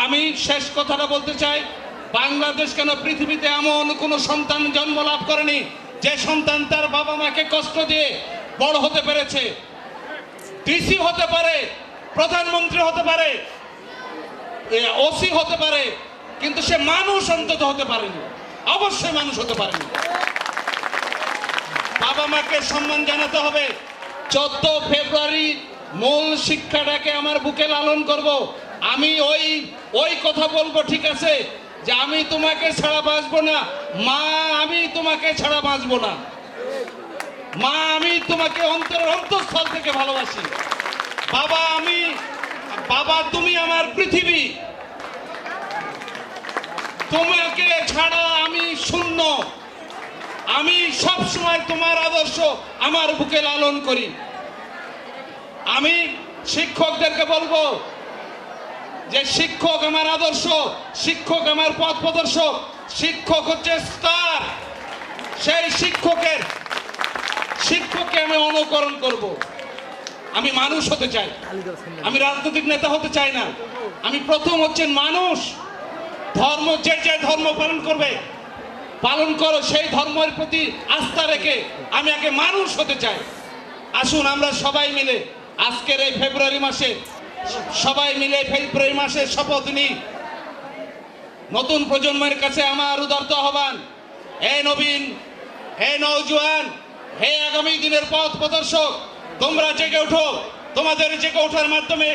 আমি শেষ কথাটা বলতে চাই, বাংলাদেশ কেন পৃথিবীতে এমন কোন সন্তান জন্ম লাভ করেনি যে সন্তান তার বাবা মাকে কষ্ট দিয়ে বড় হতে পেরেছে। ডিসি হতে পারে, প্রধানমন্ত্রী হতে পারে, ওসি হতে পারে, কিন্তু সে মানুষ অন্তত হতে পারেনি, অবশ্যই মানুষ হতে পারেনি। বাবা মাকে সম্মান জানাতে হবে। 14 ফেব্রুয়ারি মূল শিক্ষাটাকে আমার বুকে লালন করব। আমি ওই কথা বলবো ঠিক আছে যে আমি তোমাকে ছাড়া বাঁচবো না, মা আমি তোমাকে ছাড়া বাঁচবো না, মা আমি তোমাকে অন্তরের অন্তঃস্থল থেকে ভালোবাসি, বাবা তুমি আমার পৃথিবী, তোমাকে ছাড়া আমি শূন্য, আমি সব সময় তোমার আদর্শ আমার বুকে লালন করি। আমি শিক্ষকদেরকে বলবো যে শিক্ষক আমার আদর্শ, শিক্ষক আমার পথ প্রদর্শক, শিক্ষক হচ্ছে স্টার। সেই শিক্ষককে আমি অনুকরণ করব। আমি মানুষ হতে চাই, আমি রাজনৈতিক নেতা হতে চাই না। আমি প্রথম হচ্ছেন মানুষ। ধর্ম যে ধর্ম পালন করবে পালন করো, সেই ধর্মের প্রতি আস্থা রেখে আমি আগে মানুষ হতে চাই। আসুন আমরা সবাই মিলে আজকের এই ফেব্রুয়ারি মাসে শপথ নিই। নতুন প্রজন্মের কাছে আমার উদারত আহ্বান, হে নবীন, হে নওজোয়ান, হে আগামী দিনের পথ প্রদর্শক, তোমরা জেগে ওঠো। তোমাদের জেগে ওঠার মাধ্যমে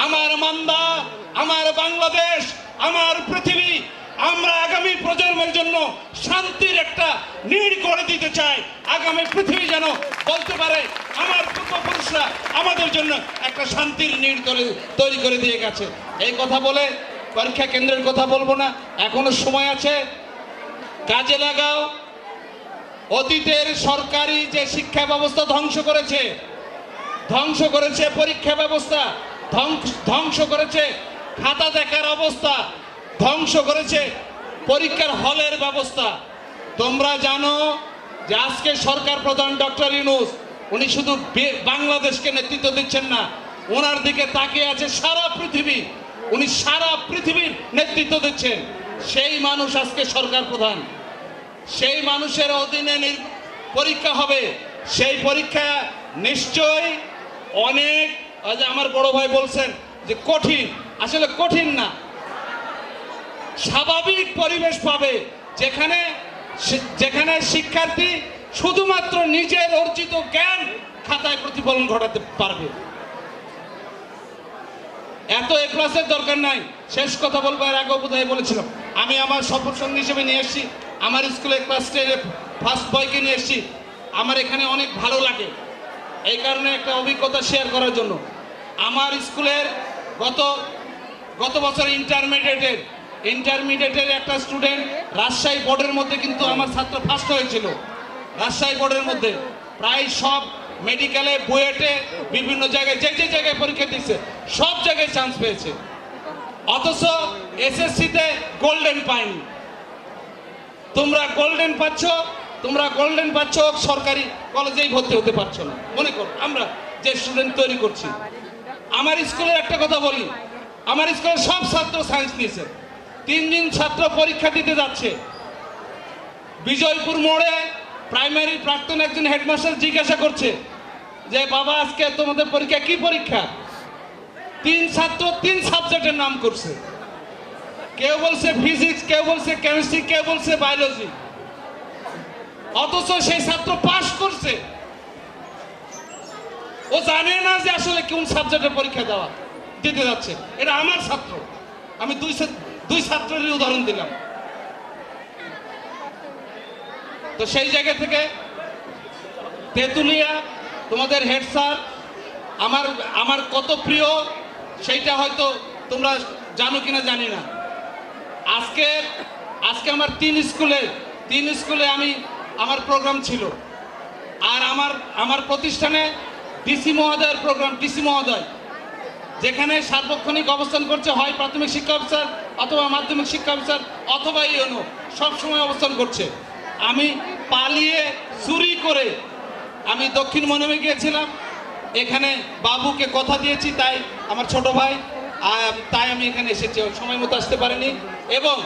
আমার মান্দা, আমার বাংলাদেশ, আমার পৃথিবী, আমরা আগামী প্রজন্মের জন্য শান্তির একটা নীড় করে দিতে চাই। আগামী পৃথিবী যেন বলতে পারে আমার পূর্বপুরুষরা আমাদের জন্য একটা শান্তির নীড় তৈরি করে দিয়ে গেছে। এই কথা বলে পরীক্ষা কেন্দ্রের কথা বলবো না, এখনো সময় আছে, কাজে লাগাও। অতীতের সরকারি যে শিক্ষা ব্যবস্থা ধ্বংস করেছে পরীক্ষা ব্যবস্থা, ধ্বংস করেছে খাতা দেখার অবস্থা, ধ্বংস করেছে পরীক্ষার হলের ব্যবস্থা। তোমরা জানো যে আজকে সরকার প্রধান ডক্টর ইউনূস, উনি শুধু বাংলাদেশকে নেতৃত্ব দিচ্ছেন না, ওনার দিকে তাকিয়ে আছে সারা পৃথিবী। উনি সারা পৃথিবীর নেতৃত্ব দিচ্ছেন। সেই মানুষ আজকে সরকার প্রধান, সেই মানুষের অধীনে পরীক্ষা হবে। সেই পরীক্ষা নিশ্চয়ই অনেক, আমার বড় ভাই বলছেন যে কঠিন, আসলে কঠিন না, স্বাভাবিক পরিবেশ পাবে, যেখানে শিক্ষার্থী শুধুমাত্র নিজের অর্জিত জ্ঞান খাতায় প্রতিফলন ঘটাতে পারবে। এত এ ক্লাসের দরকার নাই। শেষ কথা বলবো, এর আগে বোধহয় বলেছিলাম, আমি আমার সফর সঙ্গী হিসেবে নিয়ে এসেছি আমার স্কুলে ক্লাস 10 ফার্স্ট বয়কে নিয়ে এসেছি। আমার এখানে অনেক ভালো লাগে, এই কারণে একটা অভিজ্ঞতা শেয়ার করার জন্য। আমার স্কুলের গত বছর ইন্টারমিডিয়েটের একটা স্টুডেন্ট রাজশাহী বোর্ডের মধ্যে, কিন্তু আমার ছাত্র ফার্স্ট হয়েছিল রাজশাহী বোর্ডের মধ্যে। প্রায় সব মেডিকেলে, বুয়েটে, বিভিন্ন জায়গায় যে জায়গায় পরীক্ষা দিচ্ছে সব জায়গায় চান্স পেয়েছে, অথচ এসএসসিতে গোল্ডেন পায়নি। তোমরা গোল্ডেন পাচ্ছ, সরকারি কলেজেই ভর্তি হতে পারছো না। মনে করো আমরা যে স্টুডেন্ট তৈরি করছি। আমার স্কুলের একটা কথা বলি, আমার স্কুলের সব ছাত্র সায়েন্স নিয়েছে। 3 দিন ছাত্র পরীক্ষা দিতে যাচ্ছে, বিজয়পুর মোড়ে প্রাইমারি প্রাক্তন একজন হেডমাস্টার জিজ্ঞাসা করছে যে বাবা আজকে তোমাদের পরীক্ষা, কি পরীক্ষা? 3 ছাত্র 3 সাবজেক্টের নাম করছে, কেউ বলছে ফিজিক্স, কেউ বলছে কেমিস্ট্রি, কেউ বলছে বায়োলজি, অথচ সেই ছাত্র পাস করছে। ও জানে না যে আসলে কোন সাবজেক্টের পরীক্ষা দিতে যাচ্ছে। এটা আমার ছাত্র, আমি দুই ছাত্রের উদাহরণ দিলাম। তো সেই জায়গা থেকে তেঁতুলিয়া তোমাদের হেড স্যার আমার কত প্রিয়, সেইটা হয়তো তোমরা জানো কিনা জানি না। আজকে আমার 3 স্কুলে আমার প্রোগ্রাম ছিল। আর আমার প্রতিষ্ঠানে ডিসি মহোদয়ের প্রোগ্রাম, ডিসি মহোদয় যেখানে সার্বক্ষণিক অবস্থান করছে, হয় প্রাথমিক শিক্ষা অফিসার অথবা মাধ্যমিক শিক্ষা অফিসার অথবা ইউনো, সবসময় অবস্থান করছে। আমি পালিয়ে চুরি করে আমি দক্ষিণ মনমে গিয়েছিলাম, এখানে বাবুকে কথা দিয়েছি, তাই আমার ছোট ভাই, তাই আমি এখানে এসেছি, সময় মতো আসতে পারিনি। এবং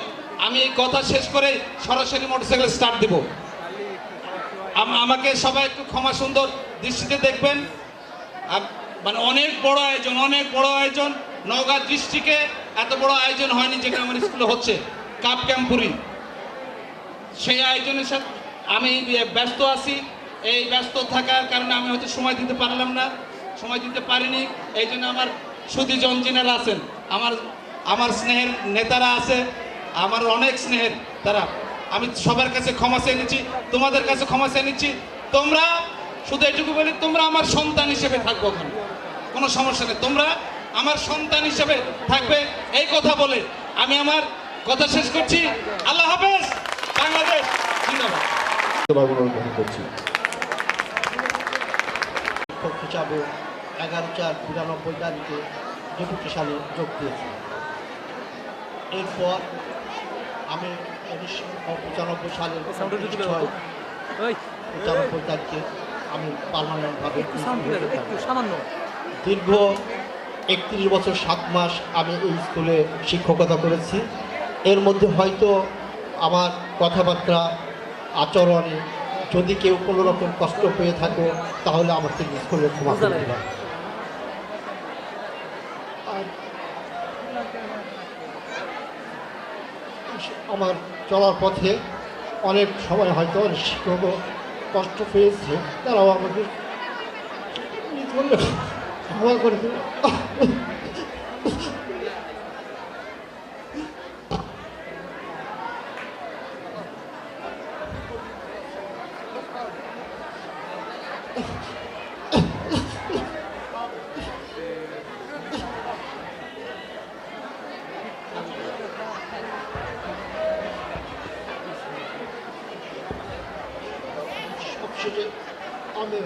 আমি এই কথা শেষ করে সরাসরি মোটরসাইকেল স্টার্ট দেব। আমাকে সবাই একটু ক্ষমা সুন্দর দৃষ্টিতে দেখবেন। মানে অনেক বড় আয়োজন, নওগাঁ ডিস্ট্রিক্টে এত বড় আয়োজন হয়নি যেটা আমার স্কুলে হচ্ছে, কাপ ক্যাম্পুরি। সেই আয়োজনের সাথে আমি ব্যস্ত আছি। এই ব্যস্ত থাকার কারণে আমি হয়তো সময় দিতে পারিনি। এই জন্য আমার সুধী জঞ্জিনারা আছেন, আমার স্নেহের নেতারা আছে, আমার অনেক স্নেহের তারা, আমি সবার কাছে ক্ষমা চেয়ে নিচ্ছি, তোমাদের কাছে ক্ষমা চেয়ে নিচ্ছি। তোমরা শুধু এটুকু বলি, তোমরা আমার সন্তান হিসেবে থাকবো, ওখানে কোনো সমস্যা নেই, তোমরা আমার সন্তান হিসেবে থাকবে, এই কথা বলে আমি আমার কথা শেষ করছি। আল্লাহ হাফেজ, বাংলাদেশ জিন্দাবাদ।
গ্রহণ করছি।
শিক্ষক হিসাবে 11/4/92 তারিখে 62 সালে যোগ দিয়েছি। এরপর আমি 1995 সালের 6/95 তারিখে আমি পার্মানেন্টভাবে দীর্ঘ 31 বছর 7 মাস আমি এই স্কুলে শিক্ষকতা করেছি। এর মধ্যে হয়তো আমার কথাবার্তা আচরণে যদি কেউ কোনো রকম কষ্ট পেয়ে থাকো তাহলে আমার থেকে স্কুলে ক্ষমা করে দেবে। আর আমার চলার পথে অনেক সময় হয়তো অনেক শিক্ষকও কষ্ট পেয়েছে, তারাও আমাকে ক্ষমা করে দেবে। সবশেষে আমি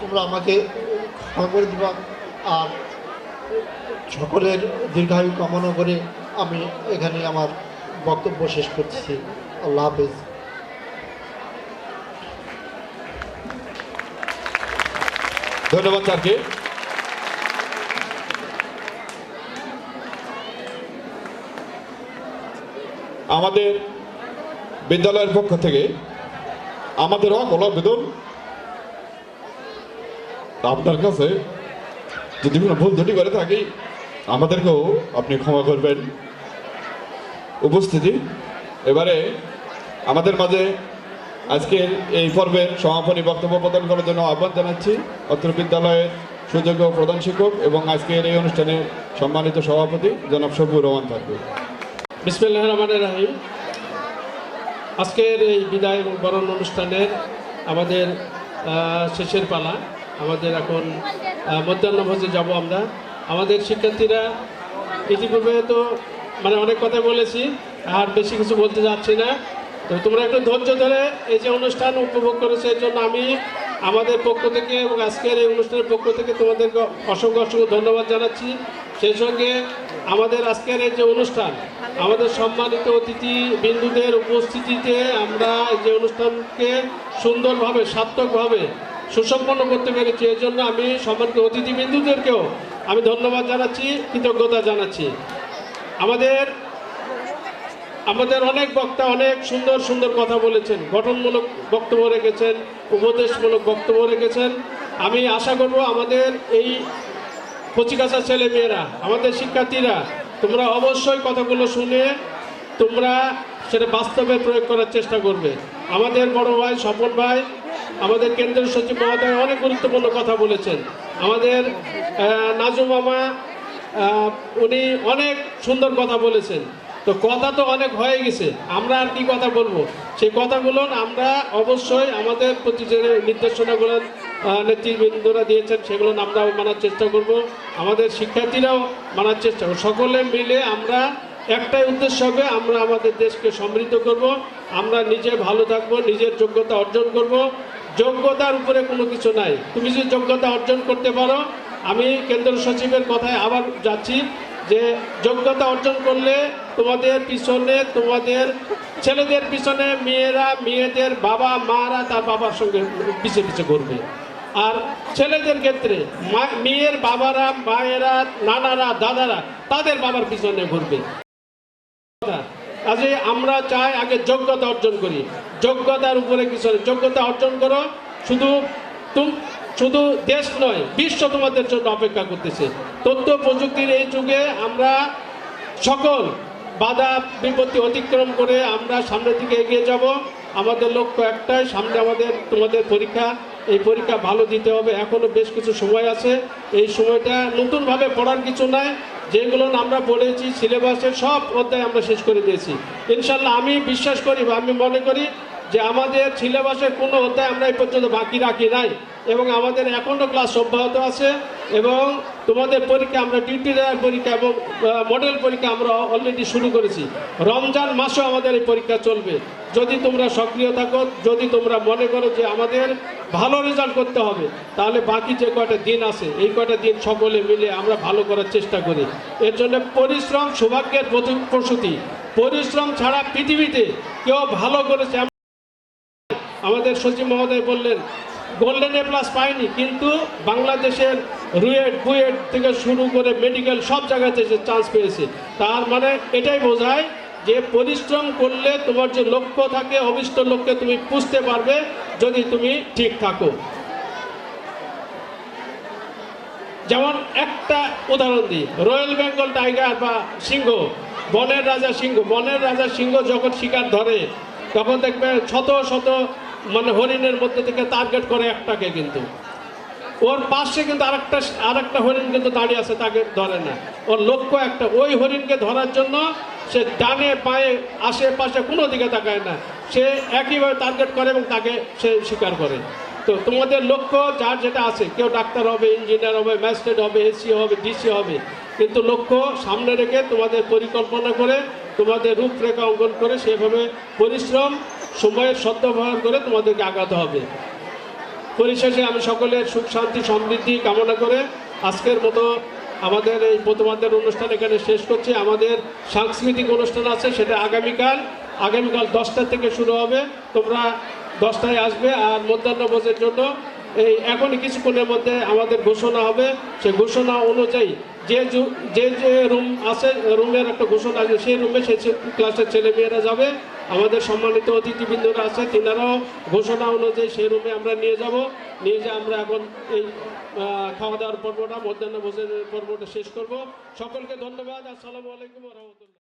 তোমরা আমাকে ক্ষমা করে দিবা, আর সকলের দীর্ঘায়ু কামনা করে আমি এখানে আমার বক্তব্য শেষ করছি। আল্লাহ হাফেজ।
ধন্যবাদ স্যারকে। আমাদের বিদ্যালয়ের পক্ষ থেকে আমাদের অকল আবেদন, আপনার কাছে যদি কোনো ভুল ত্রুটি করে থাকি আমাদেরকেও আপনি ক্ষমা করবেন। উপস্থিতি এবারে আমাদের মাঝে আজকের এই পর্বের সমাপনী বক্তব্য প্রদান করার জন্য আহ্বান জানাচ্ছি অত্র বিদ্যালয়ের সুযোগ্য প্রধান শিক্ষক এবং আজকের এই অনুষ্ঠানের সম্মানিত সভাপতি জনাব শফিউর রহমান থাকবে।
বিসমিল্লাহির রহমানির রহিম। আজকের এই বিদায় এবং বরণ অনুষ্ঠানের আমাদের শেষের পালা। আমাদের এখন মধ্যাহ্নভোজে যাব আমরা। আমাদের শিক্ষার্থীরা ইতিপূর্বে তো অনেক কথা বলেছি, আর বেশি কিছু বলতে যাচ্ছি না। তো তোমরা একটু ধৈর্য ধরে এই যে অনুষ্ঠান উপভোগ করেছো, এর জন্য আমি আমাদের পক্ষ থেকে এবং আজকের এই অনুষ্ঠানের পক্ষ থেকে তোমাদেরকে অসংখ্য অসংখ্য ধন্যবাদ জানাচ্ছি। সেই সঙ্গে আমাদের আজকের এই যে অনুষ্ঠান, আমাদের সম্মানিত অতিথি বিন্দুদের উপস্থিতিতে আমরা যে অনুষ্ঠানকে সুন্দরভাবে সার্থকভাবে সুসম্পন্ন করতে পেরেছি, এর জন্য আমি সম্মানিত অতিথি বিন্দুদেরকেও আমি ধন্যবাদ জানাচ্ছি, কৃতজ্ঞতা জানাচ্ছি। আমাদের অনেক বক্তা অনেক সুন্দর সুন্দর কথা বলেছেন, গঠনমূলক বক্তব্য রেখেছেন, উপদেশমূলক বক্তব্য রেখেছেন। আমি আশা করব আমাদের এই কচিকাঁচা ছেলে মেয়েরা, আমাদের শিক্ষার্থীরা, তোমরা অবশ্যই কথাগুলো শুনে তোমরা সেটা বাস্তবে প্রয়োগ করার চেষ্টা করবে। আমাদের বড় ভাই স্বপন ভাই, আমাদের কেন্দ্রীয় সচিব মহোদয় অনেক গুরুত্বপূর্ণ কথা বলেছেন। আমাদের নাজু মামা উনি অনেক সুন্দর কথা বলেছেন। তো কথা তো অনেক হয়ে গেছে, আমরা আর কি কথা বলবো? সেই কথাগুলো আমরা অবশ্যই আমাদের প্রতি যে নির্দেশনাগুলো নেতৃবৃন্দরা দিয়েছেন সেগুলো আমরাও মানার চেষ্টা করব, আমাদের শিক্ষার্থীরাও মানার চেষ্টা করব। সকলে মিলে আমরা একটাই উদ্দেশ্য হবে, আমরা আমাদের দেশকে সমৃদ্ধ করব, আমরা নিজে ভালো থাকবো, নিজের যোগ্যতা অর্জন করব। যোগ্যতার উপরে কোনো কিছু নাই। তুমি যদি যোগ্যতা অর্জন করতে পারো, আমি কেন্দ্র সচিবের কথায় আবার যাচ্ছি যে যোগ্যতা অর্জন করলে তোমাদের পিছনে, তোমাদের ছেলেদের পিছনে মেয়েরা, মেয়েদের বাবা মারা তার বাবার সঙ্গে পিছিয়ে পিছিয়ে ঘুরবে। আর ছেলেদের ক্ষেত্রে মেয়ের বাবারা, মায়েরা, নানারা, দাদারা তাদের বাবার পিছনে ঘুরবে। কাজে আমরা চাই আগে যোগ্যতা অর্জন করি, যোগ্যতার উপরে কিছু, যোগ্যতা অর্জন করো। শুধু দেশ নয়, বিশ্ব তোমাদের জন্য অপেক্ষা করতেছে। তথ্য প্রযুক্তির এই যুগে আমরা সকল বাধা বিপত্তি অতিক্রম করে আমরা সামনের দিকে এগিয়ে যাব। আমাদের লক্ষ্য একটাই, সামনে তোমাদের পরীক্ষা। এই পরীক্ষা ভালো দিতে হবে। এখনো বেশ কিছু সময় আছে। এই সময়টা নতুনভাবে পড়ার কিছু নাই, যেগুলো আমরা পড়েছি সিলেবাসের সব অধ্যায় আমরা শেষ করে দিয়েছি ইনশাল্লাহ। আমি বিশ্বাস করি বা আমি মনে করি যে আমাদের সিলেবাসের কোনো অধ্যায় আমরা এই পর্যন্ত বাকি রাখি নাই এবং আমাদের এখনও ক্লাস অব্যাহত আছে এবং তোমাদের পরীক্ষা আমরা ডিউটি দেওয়ার পরীক্ষা এবং মডেল পরীক্ষা আমরা অলরেডি শুরু করেছি। রমজান মাসেও আমাদের এই পরীক্ষা চলবে। যদি তোমরা সক্রিয় থাকো, যদি তোমরা মনে করো যে আমাদের ভালো রেজাল্ট করতে হবে, তাহলে বাকি যে কয়টা দিন আছে এই কয়টা দিন সকলে মিলে আমরা ভালো করার চেষ্টা করি। এর জন্য পরিশ্রম সৌভাগ্যের প্রসূতি। পরিশ্রম ছাড়া পৃথিবীতে কেউ ভালো করেছে। আমাদের সচিব মহোদয় বললেন গোল্ডেন এ প্লাস পায়নি, কিন্তু বাংলাদেশের রুয়েট বুয়েট থেকে শুরু করে মেডিকেল সব জায়গাতে সে চান্স পেয়েছে। তার মানে এটাই বোঝায় যে পরিশ্রম করলে তোমার যে লক্ষ্য থাকে অভিষ্ট লক্ষ্যে তুমি পুষতে পারবে যদি তুমি ঠিক থাকো। যেমন একটা উদাহরণ দিই, রয়্যাল বেঙ্গল টাইগার বা সিংহ, বনের রাজা সিংহ যখন শিকার ধরে তখন দেখবে শত শত মানে হরিণের মধ্যে থেকে টার্গেট করে একটাকে, কিন্তু ওর পাশে কিন্তু আরেকটা হরিণ কিন্তু দাঁড়িয়ে আছে, তাকে ধরে না। ওর লক্ষ্য একটা, ওই হরিণকে ধরার জন্য সে ডানে পায়ে আশেপাশে কোনো দিকে তাকায় না, সে একইভাবে টার্গেট করে এবং তাকে সে শিকার করে। তো তোমাদের লক্ষ্য যার যেটা আছে, কেউ ডাক্তার হবে, ইঞ্জিনিয়ার হবে, ম্যাজিস্ট্রেট হবে, এসি হবে, ডিসি হবে, কিন্তু লক্ষ্য সামনে রেখে তোমাদের পরিকল্পনা করে তোমাদের রূপরেখা অঙ্কন করে সেভাবে পরিশ্রম সময়ের সদ্ব্যবহার করে তোমাদেরকে আগাতে হবে। পরিশেষে আমি সকলের সুখ শান্তি সমৃদ্ধি কামনা করে আজকের মতো আমাদের এই প্রথমার্ধের অনুষ্ঠান এখানে শেষ করছি। আমাদের সাংস্কৃতিক অনুষ্ঠান আছে, সেটা আগামীকাল 10টা থেকে শুরু হবে। তোমরা 10টায় আসবে। আর মধ্যাহ্নভোজের জন্য এই এখনই কিছুক্ষণের মধ্যে আমাদের ঘোষণা হবে। সেই ঘোষণা অনুযায়ী যে রুম আছে, রুমের একটা ঘোষণা আছে, সেই রুমে সেই ক্লাসের ছেলেমেয়েরা যাবে। আমাদের সম্মানিত অতিথিবৃন্দরা আছে, তিনারাও ঘোষণা অনুযায়ী সেই রুমে আমরা নিয়ে যাব। নিয়ে যে আমরা এখন এই খাওয়া দাওয়ার পর্বটা, মধ্যাহ্ন ভোজনের পর্বটা শেষ করব। সকলকে ধন্যবাদ। আসসালামু আলাইকুম ওয়া রাহমাতুল্লাহ।